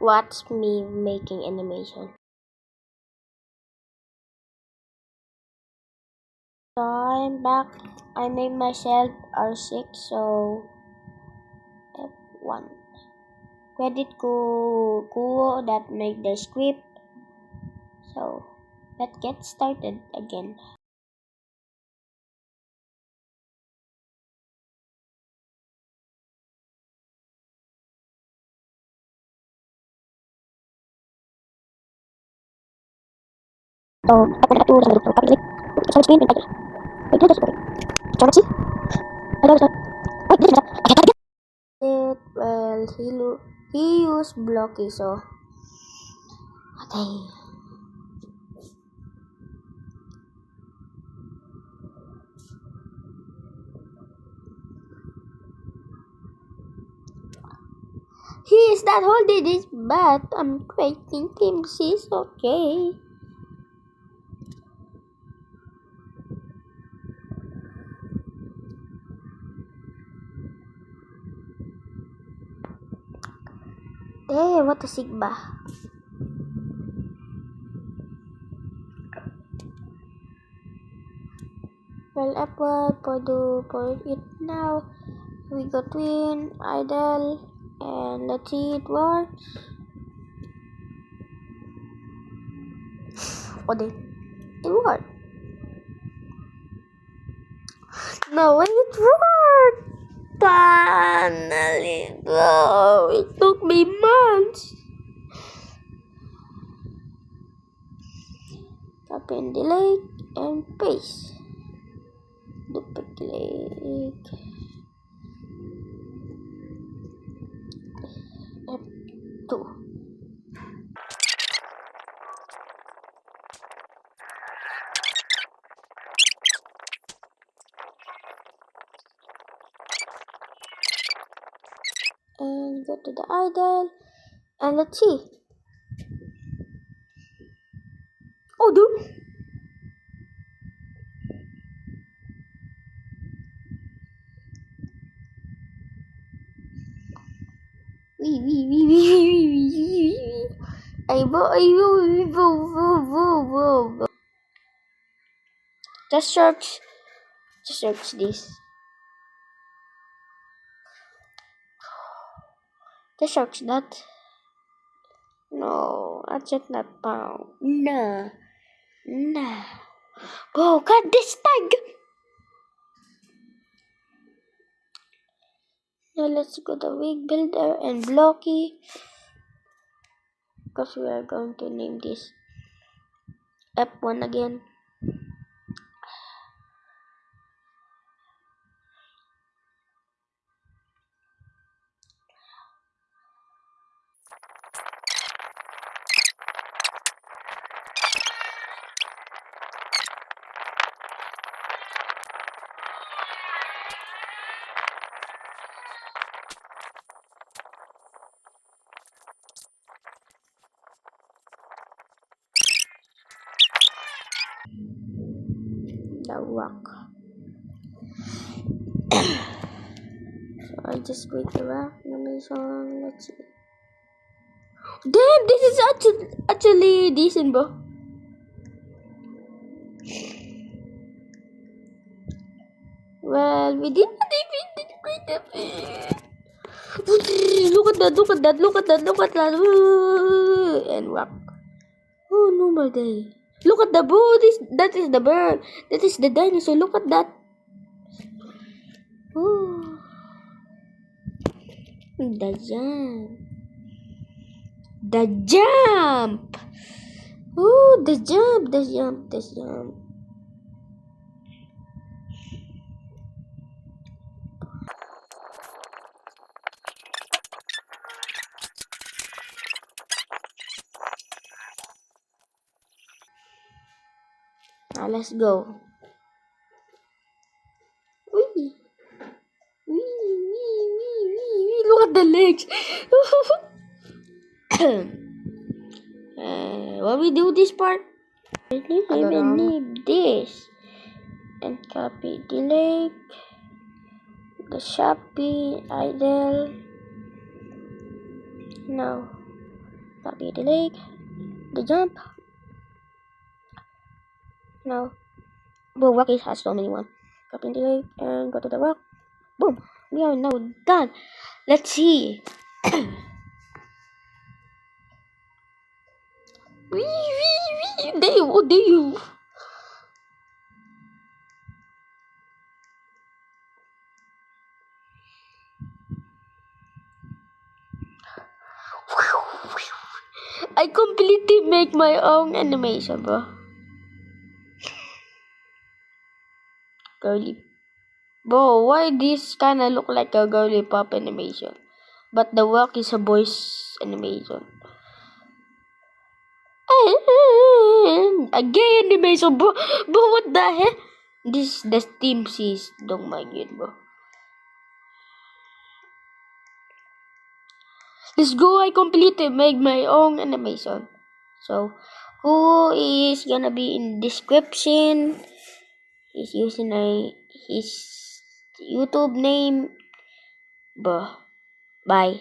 Watch me making animation. So I'm back. I made myself R6, so F1. Credit Kuo that made the script. So let's get started again. So I put the two copy click. So screen and title. Wait, this is okay. So let's see. Hello, sir. Wait, this is okay. Well, he used Blocky, so okay. He is not holding this, but I'm creating teams. Is okay. Hey, what a Sigma. Well, Apple, for it now. We got Twin, Idle, and let's see it works. Oh, it worked. No, it worked. Finally, no, it took me months. Copy and delete and paste. Duplicate. F2. And go to the idle. And let's see. Oh, dude. Just search this. Just search that. No, I just not found. Nah. Oh, got this tag. Now let's go to Wig Builder and Blocky. Because we are going to name this F1 again. The rock. So I just click the rock animation. Let's see. Damn, this is actually decent, bro. Well, we didn't even create it. Look at that. And rock. Oh, normal day. Look at the bird. That is the bird. That is the dinosaur. Look at that. Oh, the jump. The jump. Oh, the jump. Now let's go. Wee. Look at the legs. What we do this part? I even need this. And copy the leg. The Shopee idle. No. Copy the lake. The jump. Now, the rock has so many one. Copy the lake and go to the rock. Boom. We are now done. Let's see. Wee. They. I completely make my own animation, bro. Girly. Bro, why this kinda look like a girly pop animation? But the work is a boy's animation. A gay animation, bro. Bro, what the heck? This the Steam sees. Don't mind it, bro. Let's go. I completely make my own animation. So, who is gonna be in description? He's using his YouTube name. Bye.